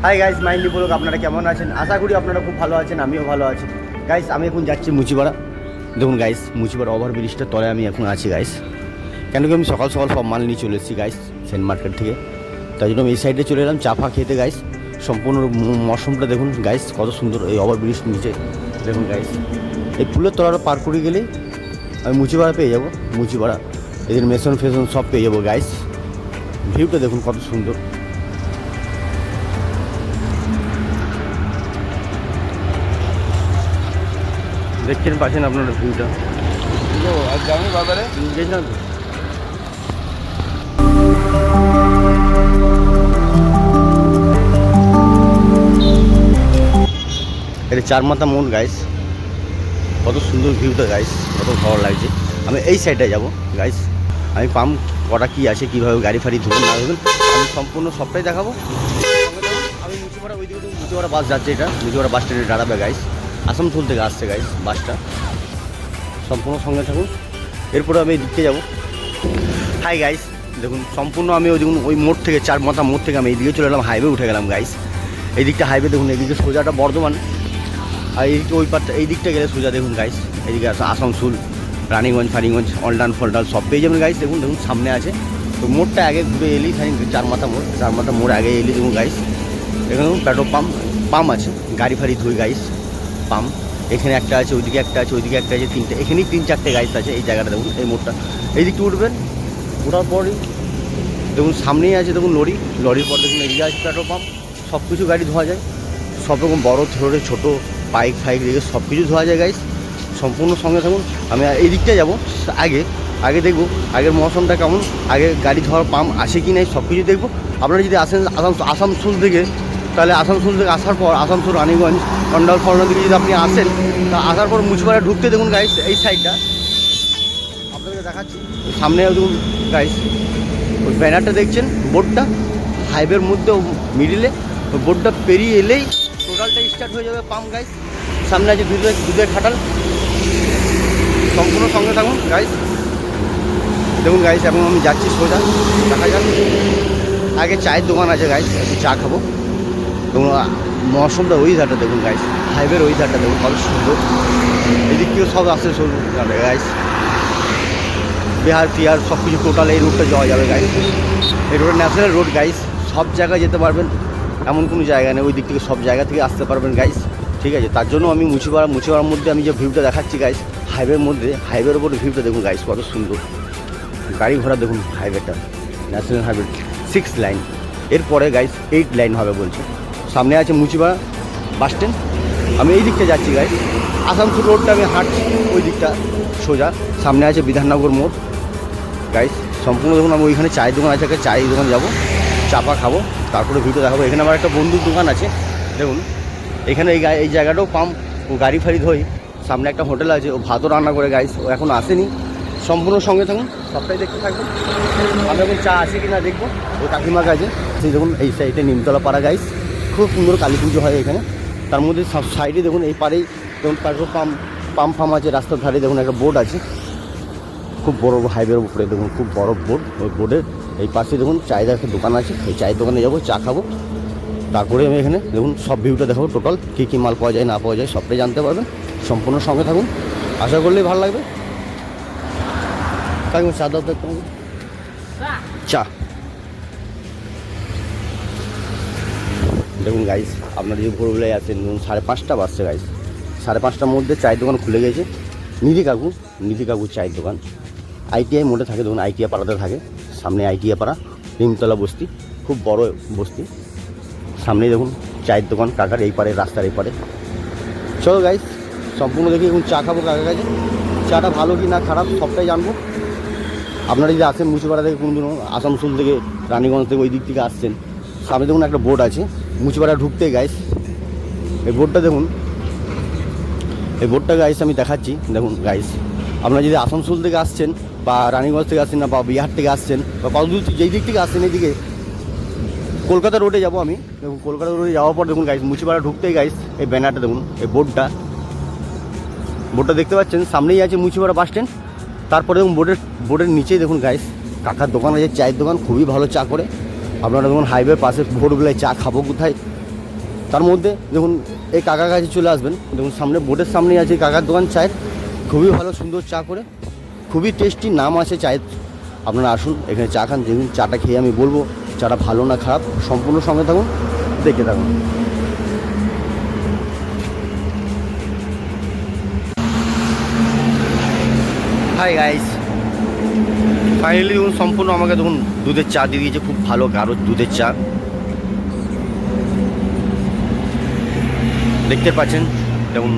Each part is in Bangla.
Hi guys, মাইন্ডলি blog. আপনারা কেমন আছেন? আশা করি আপনারা খুব ভালো আছেন, আমিও ভালো আছি। গাইস, আমি এখন যাচ্ছি মুচিপাড়া। দেখুন গাইস, মুচিপাড়া ওভারব্রিজটার তলে আমি এখন আছি গাইস। কেন কি আমি সকাল সকাল সব মাল নিয়ে চলে এসেছি গাইস সেন্ট মার্কেট থেকে। তাই জন্য আমি এই সাইডে চলে এলাম চা ফা খেতে গাইস। সম্পূর্ণ মৌসমটা দেখুন গাইস, কত সুন্দর এই ওভারব্রিজ নিচে। দেখুন গাইস, এই ফুলের তলাটা পার করে গেলেই আমি মুচিপাড়া পেয়ে যাবো। মুচিপাড়া এদের মেশন ফেশন সব পেয়ে যাবো গাইস। ভিউটা দেখুন কত সুন্দর। দেখছেন পাচ্ছেন আপনারা ভিউটা। গেছিলাম তো। এটা চার মাথা মোড় গাইস, কত সুন্দর ভিউটা গাইস, কত ভালো লাগছে। আমি এই সাইডে যাব গাইস। আমি পাম্প কটা কী আছে, কীভাবে গাড়ি ফাড়ি ধরুন না ধরুন, আমি সম্পূর্ণ সবটাই দেখাবো। আমি মুচিপাড়া ওই দিকে মুচিপাড়া বাস যাচ্ছে, এটা মুচিপাড়া বাস স্ট্যান্ডে দাঁড়াবে গাইস। আসানসোল থেকে আসছে গাইস বাসটা। সম্পূর্ণ সঙ্গে থাকুন, এরপরে আমি এই দিকতে যাবো। হাই গাইস, দেখুন সম্পূর্ণ আমি ওই দেখুন ওই মোড় থেকে চার মাথা মোড় থেকে আমি এইদিকে চলে এলাম, হাইওয়ে উঠে গেলাম গাইস। এই দিকটা হাইওয়ে দেখুন, এইদিকে সোজাটা বর্ধমান, আর এইদিকে ওই পারটা এই দিকটা গেলে সোজা দেখুন গাইস। এইদিকে আছে আসানসোল, রানীগঞ্জ ফারিগঞ্জ, অলডান ফলডাল সব পেয়ে যাবেন গাইস। দেখুন দেখুন সামনে আছে তো মোড়টা আগে ঘুরে এলি, চার মাথা মোড় আগে এলি দেখুন গাইস। এখানে দেখুন পেট্রোল পাম্প আছে, গাড়ি ফাড়ি ধুই গাইস পাম্প। এখানে একটা আছে, ওইদিকে একটা আছে, ওইদিকে একটা আছে, তিনটে, এখানেই 3-4টে গাইস আছে। এই জায়গাটা দেখুন, এই মোড়টা এই দিকটা উঠবেন, ওঠার পরই দেখুন সামনেই আছে দেখুন লরির পর দেখুন এদিকে আছে পেট্রোল পাম্প। সব কিছু গাড়ি ধোয়া যায়, সব রকম বড় ছোটো বাইক ফাইক দিকে সব কিছু ধোয়া যায় গাইস। সম্পূর্ণ সঙ্গে থাকুন। আমি এই দিকটায় যাবো, আগে দেখবো আগের মৌসমটা কেমন, আগে গাড়ি ধোয়ার পাম্প আসে কি নাই সব কিছু দেখবো। আপনারা যদি আসেন আসানসোল থেকে, তাহলে আসানসোল থেকে আসার পর আসানসোল রানীগঞ্জ অন্ডাল ফলনা থেকে যদি আপনি আসেন, তা আসার পর মুচিপাড়া ঢুকতে দেখুন গাইস, এই সাইডটা আপনাদেরকে দেখাচ্ছি। সামনে দেখুন গাইস, ওই ব্যানারটা দেখছেন, বোর্ডটা হাইওয়ের মধ্যে মিডিলে, ওই বোর্ডটা পেরিয়ে এলেই টোটালটা স্টার্ট হয়ে যাবে পাম্প গাইস। সামনে আছে দুধের খাটাল। সম্পূর্ণ সঙ্গে থাকুন গাইস। দেখুন গাইস, এখন আমি যাচ্ছি সোজা, দেখা যাক। আগে চায়ের দোকান আছে গাইস, একটু চা খাবো। দেখুন মৌসমটা ওই ধারটা দেখুন গাইস, হাইওয়ের ওই ধারটা দেখুন কত সুন্দর। এদিক থেকেও সব আসছে যাবে গাইস, বিহার ফিহার সব কিছু টোটাল এই রোডটা যাওয়া যাবে গাইস। এই রোডটা ন্যাশনাল রোড গাইস, সব জায়গায় যেতে পারবেন, এমন কোনো জায়গা নেই। ওই দিক থেকে সব জায়গা থেকে আসতে পারবেন গাইস, ঠিক আছে। তার জন্য আমি মুচিপাড়ার মধ্যে আমি যে ভিউটা দেখাচ্ছি গাইস, হাইওয়ের মধ্যে, হাইওয়ের ওপরে ভিউটা দেখুন গাইস কত সুন্দর। গাড়ি ঘোড়া দেখুন, হাইওয়েটা ন্যাশনাল হাইওয়ে 6 লাইন, এরপরে গাইস 8 লাইন হবে বলছে। সামনে আছে মুচিপাড়া বাস স্ট্যান্ড। আমি এই দিকটা যাচ্ছি গাইস, আসানসোল রোডটা আমি হাঁটছি ওই দিকটা সোজা। সামনে আছে বিধাননগর মোড় গাইস। সম্পূর্ণ দেখুন, আমি ওইখানে চায়ের দোকান আছে, চায়ের দোকান যাবো, চাপা খাবো, তারপরে ভিডিও দেখাবো। এখানে আমার একটা বন্ধুর দোকান আছে দেখুন। এখানে এই জায়গাটাও পাম্প, ও গাড়ি ফাড়ি ধোই। সামনে একটা হোটেল আছে, ও ভাতও রান্না করে গাইস, ও এখন আসেনি। সম্পূর্ণ সঙ্গে থাকুন, সবটাই দেখতে থাকবেন। আমি এখন চা আছে কি না দেখবো। ওই কাকিমার কাছে সেই দেখুন, এই সাইডে নিমতলা পাড়া গাইস, খুব সুন্দর কালী পুজো হয় এখানে। তার মধ্যে সব সাইডে দেখুন, এই পাড়েই দেখুন পেট্রোল পাম্প আছে, রাস্তার ধারে দেখুন একটা বোর্ড আছে, খুব বড় হাইওয়ের উপরে দেখুন, খুব বড় বোর্ড। ওই বোর্ডের এই পাশে দেখুন চায়ের একটা দোকান আছে, এই চায়ের দোকানে যাবো, চা খাবো। তারপরে আমি এখানে দেখুন সব ভিউটা দেখাবো, টোটাল কী কী মাল পাওয়া যায় না পাওয়া যায় সবটাই জানতে পারবেন। সম্পূর্ণ সঙ্গে থাকুন, আশা করলেই ভালো লাগবে। কাকিমা চা দাও তো একটু, চা। দেখুন গাইস, আপনারা যদি ভোরবেলায় আসেন, দেখুন 5:30 বাজছে গাইস। 5:30টার মধ্যে চায়ের দোকান খুলে গেছে। নিধি কাকু চায়ের দোকান। ITI মোড়ে থাকে দেখুন, ITI পাড়াতে থাকে। সামনে ITI পাড়া, নিমতলা বস্তি, খুব বড় বস্তি। সামনেই দেখুন চায়ের দোকান কাকার, এই পারে রাস্তার এই পারে। চলো গাইস, সম্পূর্ণ দেখি এখন চা খাবো কাকার কাছে। চাটা ভালো কি না খারাপ সবটাই জানবো। আপনারা যদি আসেন মুচিপাড়া থেকে, কোনো আসানসোল থেকে, রানীগঞ্জ থেকে, ওই দিক থেকে আসছেন, সামনে দেখুন একটা বোর্ড আছে মুচিপাড়া ঢুকতে গাইস। এই বোর্ডটা দেখুন, এই বোর্ডটা গাইস আমি দেখাচ্ছি দেখুন গাইস। আপনারা যদি আসানসোল থেকে আসছেন, বা রানীগঞ্জ থেকে আসছেন, না বা বিহার থেকে আসছেন, বা কত দূর যেই দিক থেকে আসছেন, এইদিকে কলকাতা রোডে যাবো আমি। দেখুন কলকাতা রোডে যাওয়ার পর দেখুন গাইস, মুচিপাড়া ঢুকতেই গাইস এই ব্যানারটা দেখুন, এই বোর্ডটা দেখতে পাচ্ছেন। সামনেই আছে মুচিপাড়া বাস স্ট্যান্ড। তারপরে দেখুন বোর্ডের নিচেই দেখুন গাইস কাকার দোকান আছে, চায়ের দোকান, খুবই ভালো চা করে। আপনারা দেখুন হাইওয়ে পাশে ভোরবেলায় চা খাবো কোথায়, তার মধ্যে দেখুন এই কাকার কাছে চলে আসবেন, দেখুন সামনে বোর্ডের সামনেই আছে কাকার দোকান চায়ের, খুবই ভালো সুন্দর চা করে, খুবই টেস্টি নাম আছে চায়ের। আপনারা আসুন এখানে চা খান, দেখুন চাটা খেয়ে আমি বলবো চাটা ভালো না খারাপ, সম্পূর্ণ সঙ্গে থাকুন, দেখে থাকুন। হাই গাইস, ফাইনালি দেখুন সম্পূর্ণ আমাকে দেখুন দুধের চা দিয়ে দিয়েছে, খুব ভালো গাঢ় দুধের চা দেখতে পাচ্ছেন। দেখুন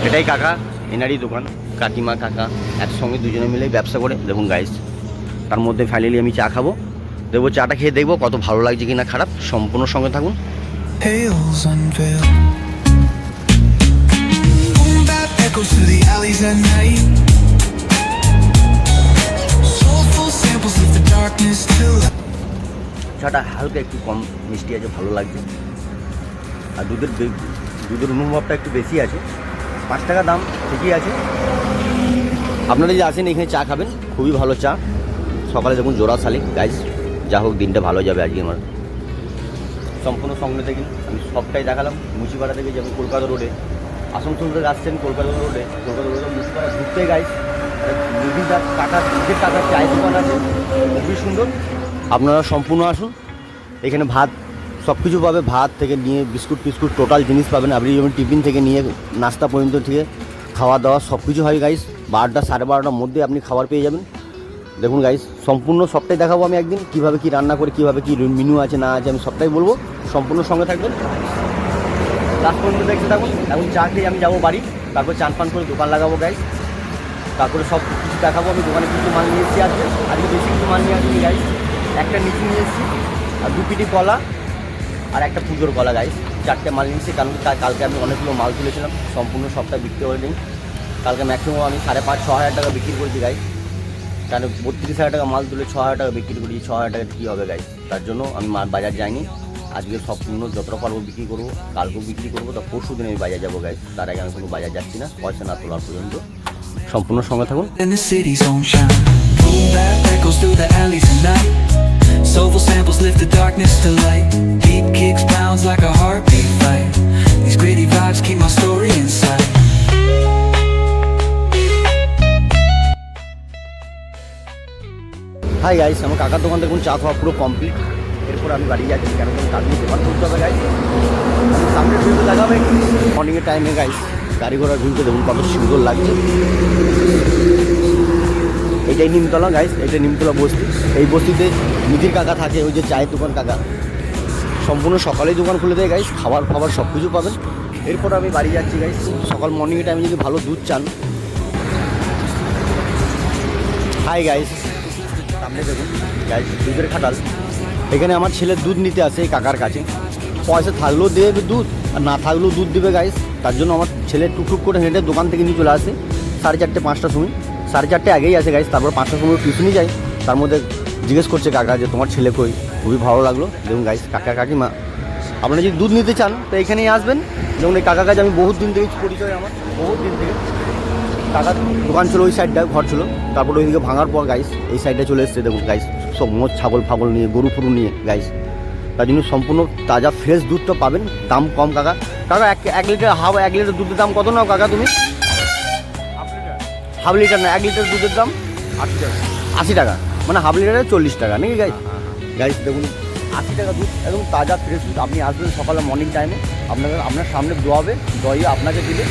এটাই কাকা, এনারই দোকান, কাকিমা কাকা একসঙ্গে দুজনে মিলে ব্যবসা করে। দেখুন গাইস, তার মধ্যে ফাইনালি আমি চা খাবো, দেখবো চাটা খেয়ে দেখবো কত ভালো লাগছে কিনা খারাপ, সম্পূর্ণ সঙ্গে থাকুন। চাটা হালকা একটু কম মিষ্টি আছে, ভালো লাগছে, আর দুধের অনুভবটা একটু বেশি আছে। 5 টাকা দাম, ঠিকই আছে। আপনারা যদি আসেন এখানে চা খাবেন, খুবই ভালো চা। সকালে দেখুন জোড়া শালিক গাইস, যা হোক দিনটা ভালো যাবে আজকে আমার। সম্পূর্ণ সঙ্গে থেকে আমি সবটাই দেখালাম। মুচিপাড়া থেকে যেমন কলকাতা রোডে, আসানসোল থেকে আসছেন কলকাতা রোডে মুচিপাড়া ঘুরতে গাইস, নিজের টাকার চায়ের দোকান আছে, খুবই সুন্দর। আপনারা সম্পূর্ণ আসুন, এখানে ভাত সব কিছু পাবে, ভাত থেকে নিয়ে বিস্কুট টিস্কুট টোটাল জিনিস পাবেন। আপনি যেমন টিফিন থেকে নিয়ে নাস্তা পর্যন্ত থেকে খাওয়া দাওয়া সব কিছু হয় গাইস। 12টা 12:30টার মধ্যে আপনি খাবার পেয়ে যাবেন। দেখুন গাইস, সম্পূর্ণ সবটাই দেখাবো আমি একদিন, কীভাবে কী রান্না করে, কীভাবে কী মেনু আছে না আছে আমি সবটাই বলবো, সম্পূর্ণ সঙ্গে থাকবেন, লাস্ট পর্যন্ত দেখতে থাকুন। এখন চা খেয়ে আমি যাবো বাড়ি, তারপর চান পান করে দোকান লাগাবো গাইস, তারপরে সব কিছু দেখাবো। আমি দোকানে কিছু মাল নিয়ে এসেছি আজকে বেশি কিছু মাল নিয়ে আসিনি গাইস, একটা নিচু নিয়ে এসেছি আর 2 পিটি কলা আর একটা পুজোর কলা গাইস, 4টে মাল নিয়েছি। কারণ কালকে আমি অনেকগুলো মাল তুলেছিলাম, সম্পূর্ণ সবটা বিক্রি করে নিই। কালকে ম্যাক্সিমাম আমি 5,500-6 হাজার টাকা বিক্রি করেছি গাইস, কারণ 32,000 টাকা মাল তুলে 6 হাজার টাকা বিক্রি করেছি। 6 হাজার টাকা কী হবে গাইস, তার জন্য আমি বাজার যাইনি। আজকে সম্পূর্ণ যতটা পারবো বিক্রি করবো, কালকেও বিক্রি করবো, তা পরশু দিন আমি বাজার যাবো গাইস। তার আগে আমি কোনো বাজার যাচ্ছি না, পয়সা না তোলার পর্যন্ত। সম্পূর্ণ সঙ্গে থাকুন। Soulful samples lift the darkness to light. Beat kicks pounds like a heartbeat fight. These gritty vibes keep my story inside. Hi guys, আমার কাকার দোকান দেখুন চা খাওয়া পুরো কমপ্লিট। এরপর আমি বাড়ি যাচ্ছি, কেন কাজে দোকান করতে হবে গাইস। সামনের ভিউতে দেখাবে মর্নিংয়ের টাইমে গাইস, গাড়ি ঘোড়ার ভিউতে দেখুন কত সুন্দর লাগছে। এটাই নিমতলা গাইস, এটা নিমতলা বস্তি। এই বস্তিতে নিধির কাকা থাকে, ওই যে চায়ের দোকান কাকা, সম্পূর্ণ সকালেই দোকান খুলে দেয় গাইস, খাবার সব কিছু পাবেন। এরপর আমি বাড়ি যাচ্ছি গাইস। সকাল মর্নিংয়ের টাইমে যদি ভালো দুধ চান, হাই গাইস, সামনে দেখুন গাইস দুধের খাটাল। এখানে আমার ছেলের দুধ নিতে আসে এই কাকার কাছে, পয়সা থাকলেও দেবে দুধ আর না থাকলেও দুধ দেবে গাইস। তার জন্য আমার ছেলে টুকটুক করে হেঁটে দোকান থেকে নিয়ে চলে আসে 4:30 5টার সময়। 4:30 আগেই আসে গাইস, তারপর 5টার সময় টিউশনই যায়। তার মধ্যে জিজ্ঞেস করছে কাকা যে তোমার ছেলে কই, খুবই ভালো লাগলো। দেখুন গাইস, কাকা কাকিমা আপনারা যদি দুধ নিতে চান তো এখানেই আসবেন। যেমন এই কাকার কাছে আমি বহুত দিন থেকে পরিচয়, আমার বহুত দিন থেকে কাকার দোকান ছিল, ওই সাইডটা ঘর ছিল, তারপর ওইদিকে ভাঙার পর গাইস এই সাইডে চলে এসছে। দেখুন গাইস, সব মোট ছাগল ফাগল নিয়ে, গরু ফুরু নিয়ে গাইস, তার জন্য সম্পূর্ণ তাজা ফ্রেশ দুধটা পাবেন, দাম কম। কাকা 1 লিটার 1 লিটার দুধের দাম কত নাও কাকা তুমি? হাফ লিটার না, 1 লিটার দুধের দাম 80 টাকা, মানে হাফ লিটারে 40 টাকা নাকি গাইস? গাইস দেখুন 80 টাকা দুধ, একদম তাজা ফ্রেশ দুধ। আপনি আসবেন সকালে মর্নিং টাইমে, আপনার সামনে দোয়াবে, দইয়ে আপনাকে দিলে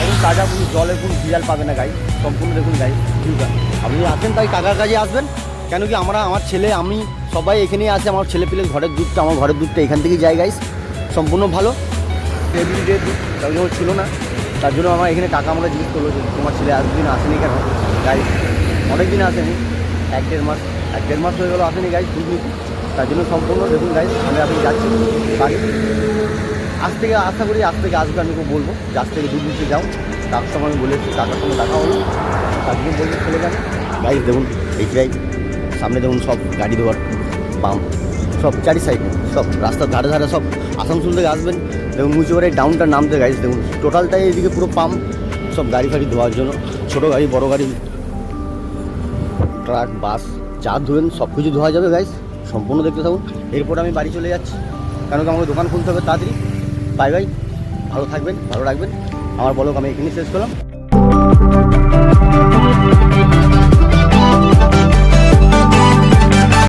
একদম তাজা, কোনো জলের কোনো বিড়াল পাবে না গাইস। সম্পূর্ণ দেখুন গাইস ভিউটা। আপনি আসেন তাই কাকার কাছে আসবেন, কেন কি আমার ছেলে আমি সবাই এখানেই আসে। আমার ছেলে পেলে ঘরের দুধটা, আমার ঘরের দুধটা এখান থেকেই যায় গাইস, সম্পূর্ণ ভালো। এভরিডে দুধ যখন ছিল না, তার জন্য আমার এখানে কাকা আমাকে জিজ্ঞেস করলো যে তোমার ছেলে এতদিন আসেনি কেন গাইস? অনেক দিন আসেনি, 1-1.5 মাস, 1-1.5 মাস হয়ে গেলো আসেনি গাইস দুধ নিতে। তার জন্য সম্পূর্ণ দেখুন গাইস, আমি যাচ্ছি বাড়ি। আজ থেকে আশা করি আজ থেকে আসবে, আমি বলবো যে আজ থেকে দুধ নিতে যাও। তার সময় আমি বলেছি, কাকার সঙ্গে দেখা হলো, তার জন্য বলতে চলে যাবে গাইস। দেখুন এইটাই সামনে দেখুন সব গাড়ি ধোয়ার পাম্প, সব চারি সাইডে, সব রাস্তার ধারে ধারে সব। আসানসোল থেকে আসবেন দেখুন মুচিপাড়া এই ডাউনটা নামতে গাইস, দেখুন টোটালটাই এইদিকে পুরো পাম্প, সব গাড়ি ফাড়ি ধোয়ার জন্য, ছোটো গাড়ি বড় গাড়ি, ট্রাক বাস যা ধোবেন সব কিছু ধোয়া যাবে গাইস, সম্পূর্ণ দেখতে থাকুন। এরপর আমি বাড়ি চলে যাচ্ছি, কেন কি আমাকে দোকান খুলতে হবে তাড়াতাড়ি। বাই বাই, ভালো থাকবেন, ভালো রাখবেন। আমার ব্লগ আমি এখানেই শেষ করলাম।